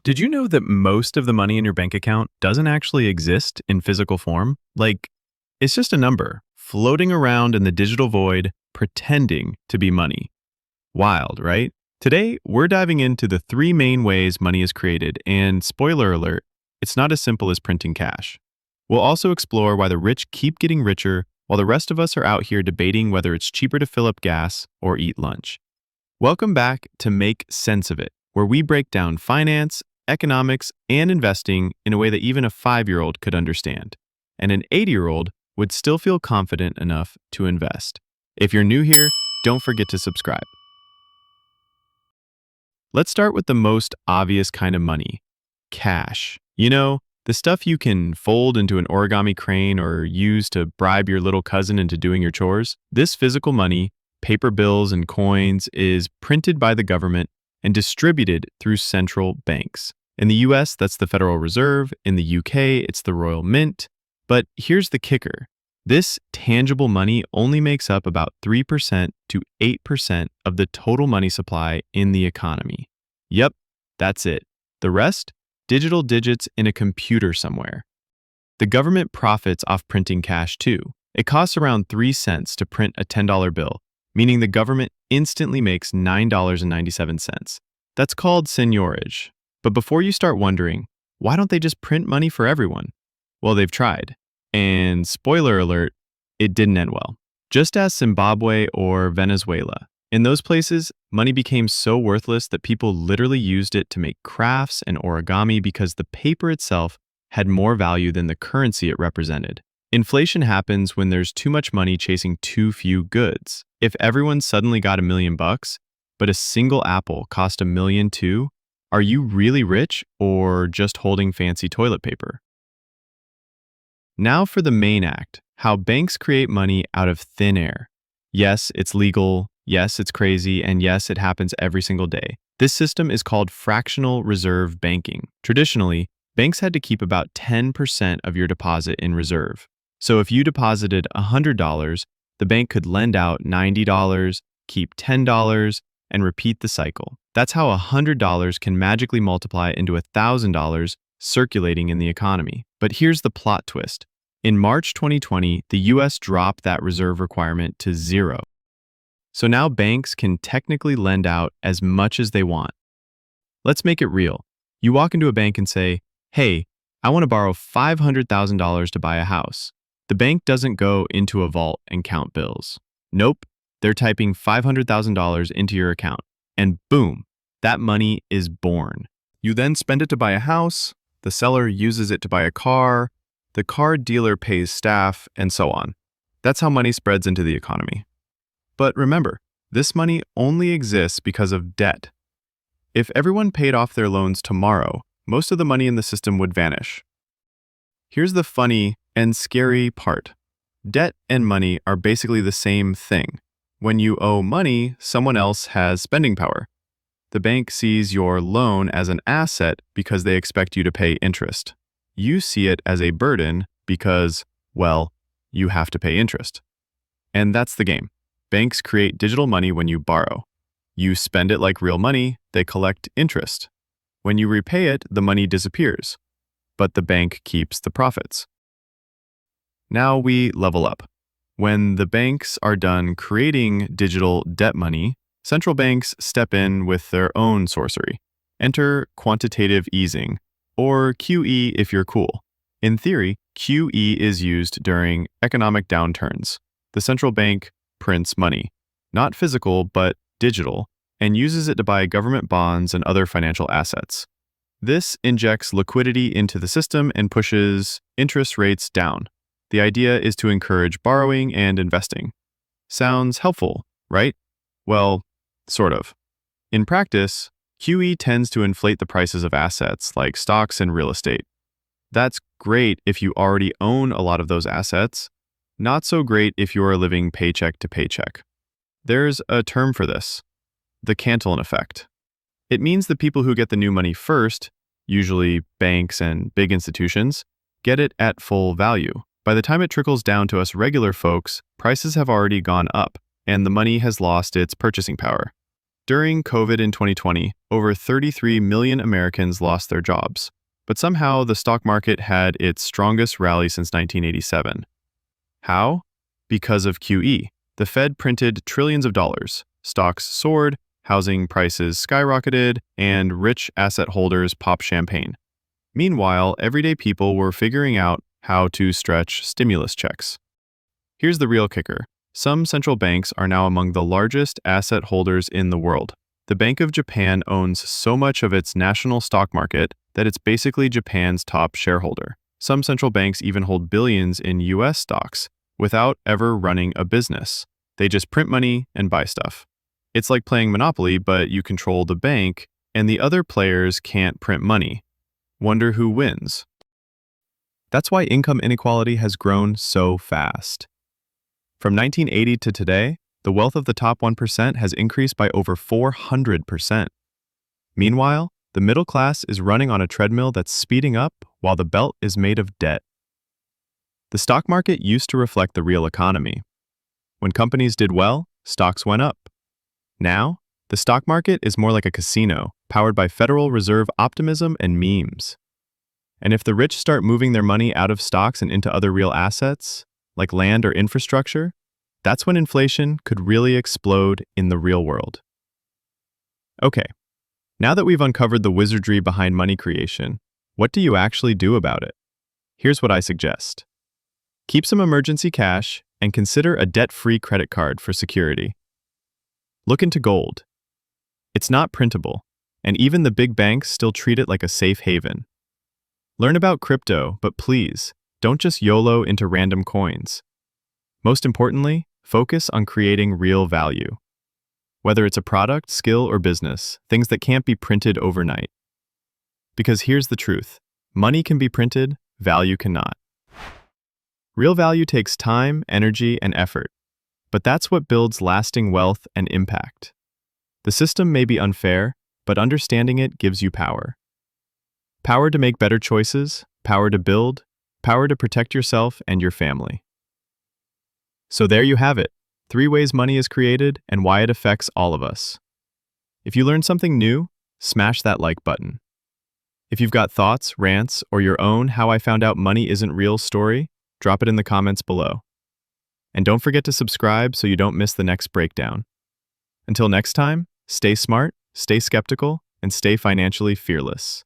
Did you know that most of the money in your bank account doesn't actually exist in physical form? Like, it's just a number floating around in the digital void, pretending to be money. Wild, right? Today, we're diving into the three main ways money is created, and spoiler alert, it's not as simple as printing cash. We'll also explore why the rich keep getting richer while the rest of us are out here debating whether it's cheaper to fill up gas or eat lunch. Welcome back to Make Sense of It, where we break down finance, economics, and investing in a way that even a 5-year-old could understand, and an 80-year-old would still feel confident enough to invest. If you're new here, don't forget to subscribe. Let's start with the most obvious kind of money, cash. You know, the stuff you can fold into an origami crane or use to bribe your little cousin into doing your chores. This physical money, paper bills and coins, is printed by the government and distributed through central banks. In the US, that's the Federal Reserve. In the UK, it's the Royal Mint. But here's the kicker. This tangible money only makes up about 3% to 8% of the total money supply in the economy. Yep, that's it. The rest? Digital digits in a computer somewhere. The government profits off printing cash too. It costs around 3 cents to print a $10 bill, meaning the government instantly makes $9.97. That's called seigniorage. But before you start wondering, why don't they just print money for everyone? Well, they've tried. And spoiler alert, it didn't end well. Just as Zimbabwe or Venezuela. In those places, money became so worthless that people literally used it to make crafts and origami because the paper itself had more value than the currency it represented. Inflation happens when there's too much money chasing too few goods. If everyone suddenly got $1,000,000, but a single apple cost $1 million too, are you really rich or just holding fancy toilet paper? Now for the main act, how banks create money out of thin air. Yes, it's legal. Yes, it's crazy. And yes, it happens every single day. This system is called fractional reserve banking. Traditionally, banks had to keep about 10% of your deposit in reserve. So if you deposited $100, the bank could lend out $90, keep $10, and repeat the cycle. That's how $100 can magically multiply into $1,000 circulating in the economy. But here's the plot twist. In March 2020, the US dropped that reserve requirement to 0. So now banks can technically lend out as much as they want. Let's make it real. You walk into a bank and say, "Hey, I want to borrow $500,000 to buy a house." The bank doesn't go into a vault and count bills. Nope, they're typing $500,000 into your account, and boom, that money is born. You then spend it to buy a house, the seller uses it to buy a car, the car dealer pays staff, and so on. That's how money spreads into the economy. But remember, this money only exists because of debt. If everyone paid off their loans tomorrow, most of the money in the system would vanish. Here's the funny and scary part. Debt and money are basically the same thing. When you owe money, someone else has spending power. The bank sees your loan as an asset because they expect you to pay interest. You see it as a burden because, well, you have to pay interest. And that's the game. Banks create digital money when you borrow. You spend it like real money, they collect interest. When you repay it, the money disappears, but the bank keeps the profits. Now we level up. When the banks are done creating digital debt money, central banks step in with their own sorcery. Enter quantitative easing, or QE if you're cool. In theory, QE is used during economic downturns. The central bank prints money, not physical, but digital, and uses it to buy government bonds and other financial assets. This injects liquidity into the system and pushes interest rates down. The idea is to encourage borrowing and investing. Sounds helpful, right? Well, sort of. In practice, QE tends to inflate the prices of assets like stocks and real estate. That's great if you already own a lot of those assets. Not so great if you are living paycheck to paycheck. There's a term for this, the Cantillon Effect. It means the people who get the new money first, usually banks and big institutions, get it at full value. By the time it trickles down to us regular folks, prices have already gone up, and the money has lost its purchasing power. During COVID in 2020, over 33 million Americans lost their jobs. But somehow the stock market had its strongest rally since 1987. How? Because of QE. The Fed printed trillions of dollars. Stocks soared, housing prices skyrocketed, and rich asset holders popped champagne. Meanwhile, everyday people were figuring out how to stretch stimulus checks. Here's the real kicker. Some central banks are now among the largest asset holders in the world. The Bank of Japan owns so much of its national stock market that it's basically Japan's top shareholder. Some central banks even hold billions in US stocks without ever running a business. They just print money and buy stuff. It's like playing Monopoly, but you control the bank and the other players can't print money. Wonder who wins? That's why income inequality has grown so fast. From 1980 to today, the wealth of the top 1% has increased by over 400%. Meanwhile, the middle class is running on a treadmill that's speeding up while the belt is made of debt. The stock market used to reflect the real economy. When companies did well, stocks went up. Now, the stock market is more like a casino, powered by Federal Reserve optimism and memes. And if the rich start moving their money out of stocks and into other real assets, like land or infrastructure, that's when inflation could really explode in the real world. Okay, now that we've uncovered the wizardry behind money creation, what do you actually do about it? Here's what I suggest. Keep some emergency cash and consider a debt-free credit card for security. Look into gold. It's not printable, and even the big banks still treat it like a safe haven. Learn about crypto, but please, don't just YOLO into random coins. Most importantly, focus on creating real value. Whether it's a product, skill, or business, things that can't be printed overnight. Because here's the truth. Money can be printed, value cannot. Real value takes time, energy, and effort. But that's what builds lasting wealth and impact. The system may be unfair, but understanding it gives you power. Power to make better choices, power to build, power to protect yourself and your family. So there you have it, 3 ways money is created and why it affects all of us. If you learned something new, smash that like button. If you've got thoughts, rants, or your own How I Found Out Money Isn't Real story, drop it in the comments below. And don't forget to subscribe so you don't miss the next breakdown. Until next time, stay smart, stay skeptical, and stay financially fearless.